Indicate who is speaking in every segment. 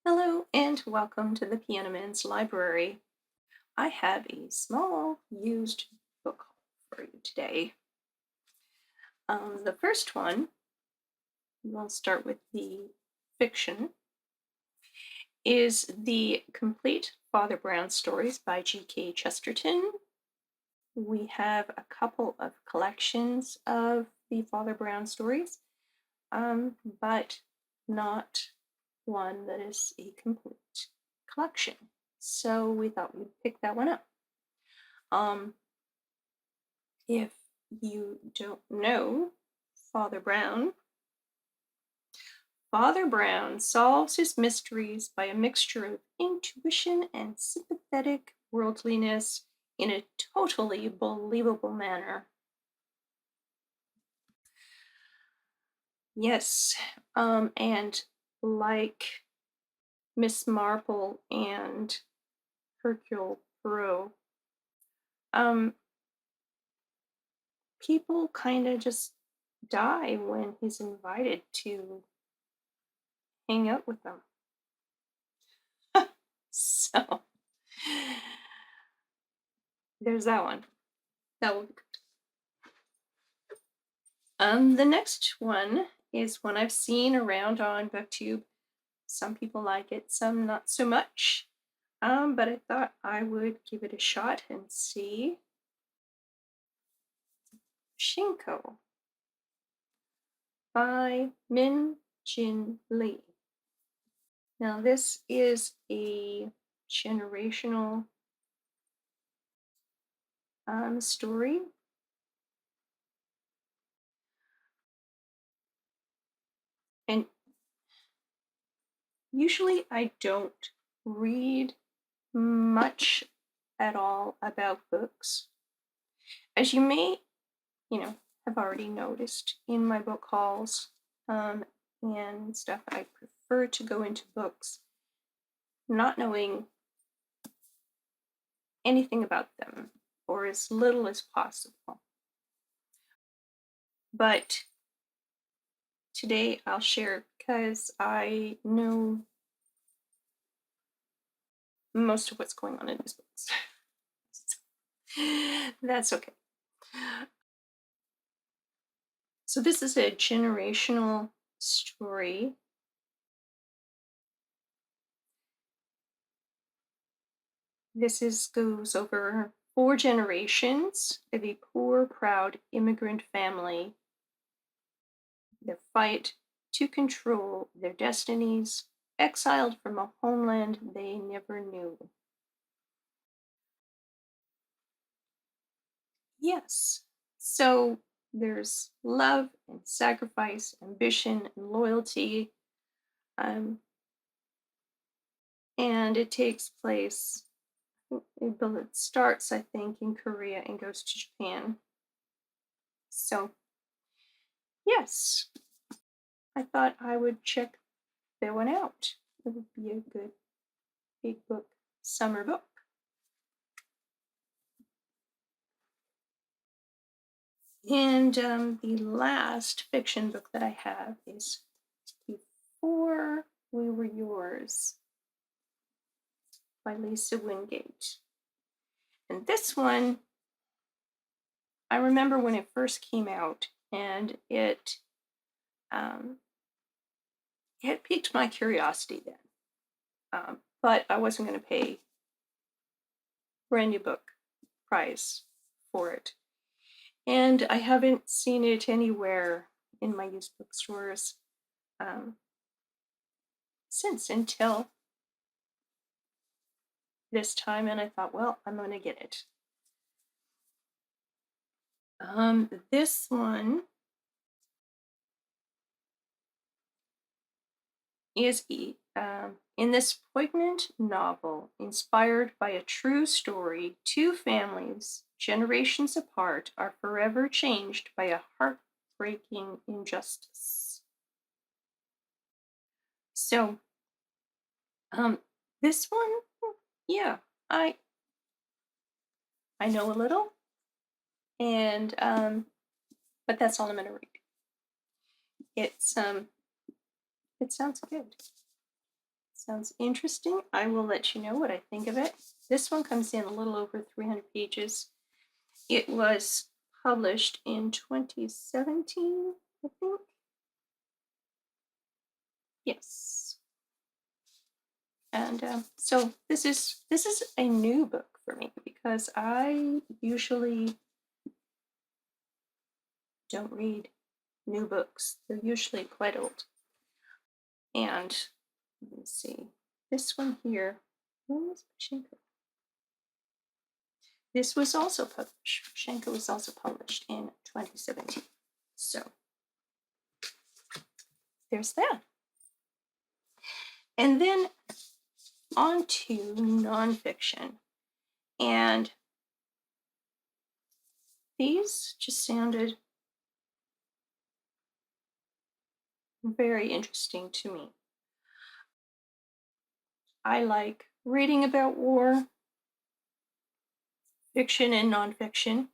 Speaker 1: Hello and welcome to the Piano Library. I have a small used book haul for you today. The first one, we'll start with the fiction, is the Complete Father Brown Stories by G.K. Chesterton. We have a couple of collections of the Father Brown stories, but not one that is a complete collection. So we thought we'd pick that one up. If you don't know Father Brown, Father Brown solves his mysteries by a mixture of intuition and sympathetic worldliness in a totally believable manner. Yes, and like Miss Marple and Hercule Poirot, um, people kind of just die when he's invited to hang out with them. So there's that one. That will be good. The next one is one I've seen around on BookTube. Some people like it, some not so much. But I thought I would give it a shot and see. Shinko by Min Jin Lee. Now this is a generational story. And usually I don't read much at all about books. As you may, have already noticed in my book hauls and stuff, I prefer to go into books not knowing anything about them or as little as possible. But today I'll share because I know most of what's going on in these books. That's okay. So this is a generational story. This goes over 4 generations of a poor, proud immigrant family. Their fight to control their destinies, exiled from a homeland they never knew. Yes. So there's love and sacrifice, ambition and loyalty. Um, and it takes place, it starts, I think, in Korea and goes to Japan. So, yes, I thought I would check that one out. It would be a good big book, summer book. And the last fiction book that I have is Before We Were Yours by Lisa Wingate. And this one, I remember when it first came out, and it piqued my curiosity then. But I wasn't going to pay brand new book price for it. And I haven't seen it anywhere in my used bookstores since, until this time, and I thought, well, I'm going to get it. This one is in this poignant novel, inspired by a true story, 2 families, generations apart, are forever changed by a heartbreaking injustice. So, this one, yeah, I know a little, and but that's all I'm going to read. It sounds good. Sounds interesting. I will let you know what I think of it. This one comes in a little over 300 pages. It was published in 2017, I think. Yes. And so this is a new book for me because I usually don't read new books. They're usually quite old. And let me see. This one here. When was Shenko? This was also published. Shenko was also published in 2017. So there's that. And then on to nonfiction. And these just sounded very interesting to me. I like reading about war, fiction and nonfiction.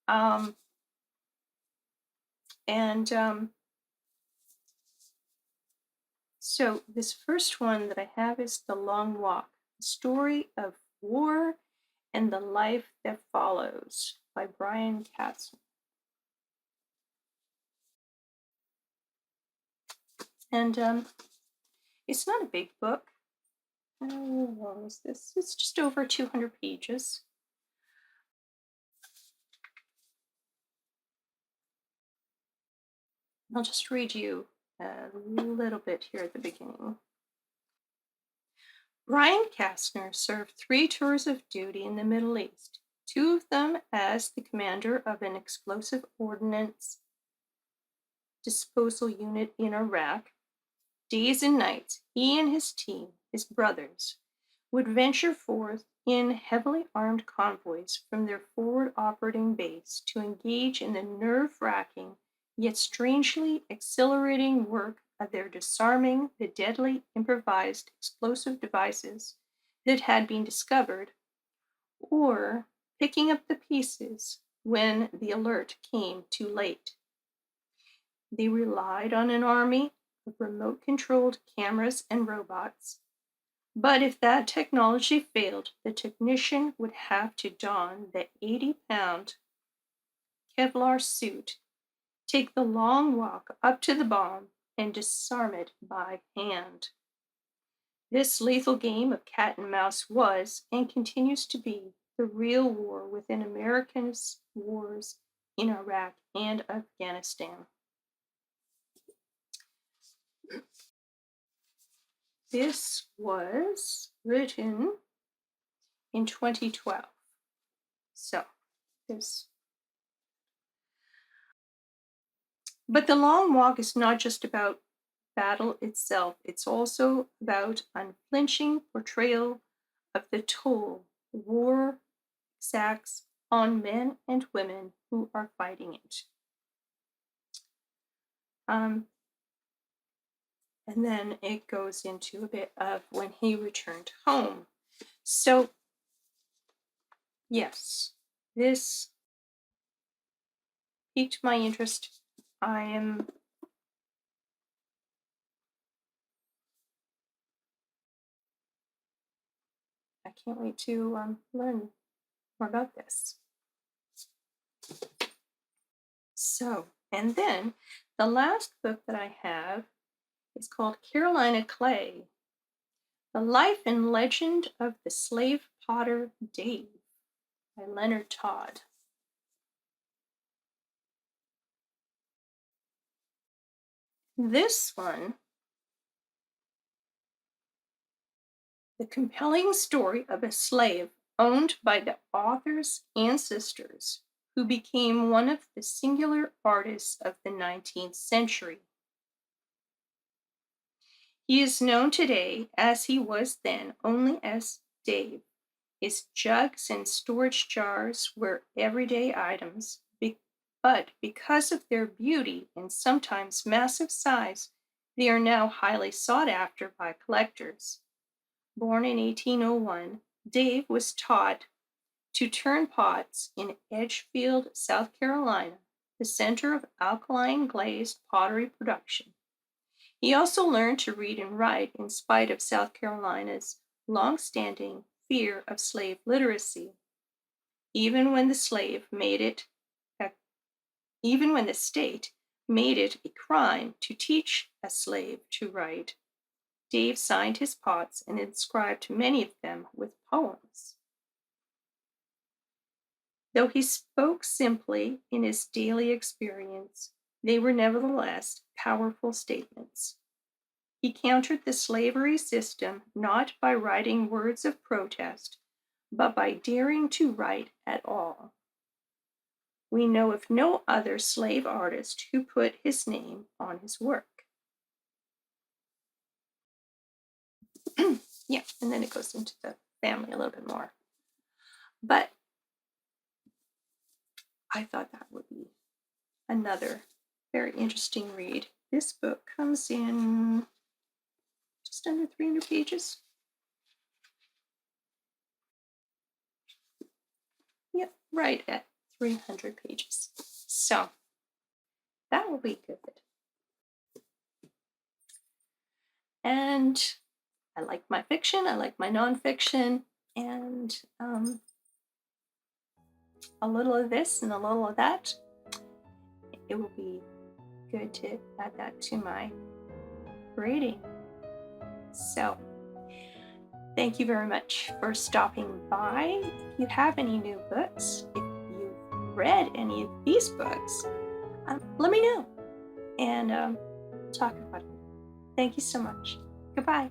Speaker 1: Um, and so this first one that I have is The Long Walk, the story of war and the life that follows by Brian Katz. And it's not a big book. How long is this? It's just over 200 pages. I'll just read you a little bit here at the beginning. Brian Kastner served 3 tours of duty in the Middle East, 2 of them as the commander of an explosive ordnance disposal unit in Iraq. Days and nights, he and his team, his brothers, would venture forth in heavily armed convoys from their forward operating base to engage in the nerve-wracking yet strangely exhilarating work of their disarming the deadly improvised explosive devices that had been discovered, or picking up the pieces when the alert came too late. They relied on an army of remote-controlled cameras and robots, but if that technology failed, the technician would have to don the 80-pound Kevlar suit, take the long walk up to the bomb, and disarm it by hand. This lethal game of cat and mouse was, and continues to be, the real war within America's wars in Iraq and Afghanistan. This was written in 2012. So, this. But The Long Walk is not just about battle itself, it's also about unflinching portrayal of the toll war exacts on men and women who are fighting it. And then it goes into a bit of when he returned home. So, yes, this piqued my interest. I can't wait to learn more about this. So, and then the last book that I have is called Carolina Clay, The Life and Legend of the Slave Potter Dave by Leonard Todd. This one, the compelling story of a slave owned by the author's ancestors who became one of the singular artists of the 19th century. He is known today, as he was then, only as Dave. His jugs and storage jars were everyday items, but because of their beauty and sometimes massive size, they are now highly sought after by collectors. Born in 1801, Dave was taught to turn pots in Edgefield, South Carolina, the center of alkaline glazed pottery production. He also learned to read and write in spite of South Carolina's long-standing fear of slave literacy, even when the slave made it a, even when the state made it a crime to teach a slave to write. Dave signed his pots and inscribed many of them with poems. Though he spoke simply in his daily experience, they were nevertheless powerful statements. He countered the slavery system not by writing words of protest, but by daring to write at all. We know of no other slave artist who put his name on his work. Yeah, and then it goes into the family a little bit more. But I thought that would be another very interesting read. This book comes in just under 300 pages. Yep, right at 300 pages. So that will be good. And I like my fiction, I like my nonfiction, and a little of this and a little of that. It will be good to add that to my reading. So thank you very much for stopping by. If you have any new books, if you've read any of these books, let me know and talk about it. Thank you so much. Goodbye.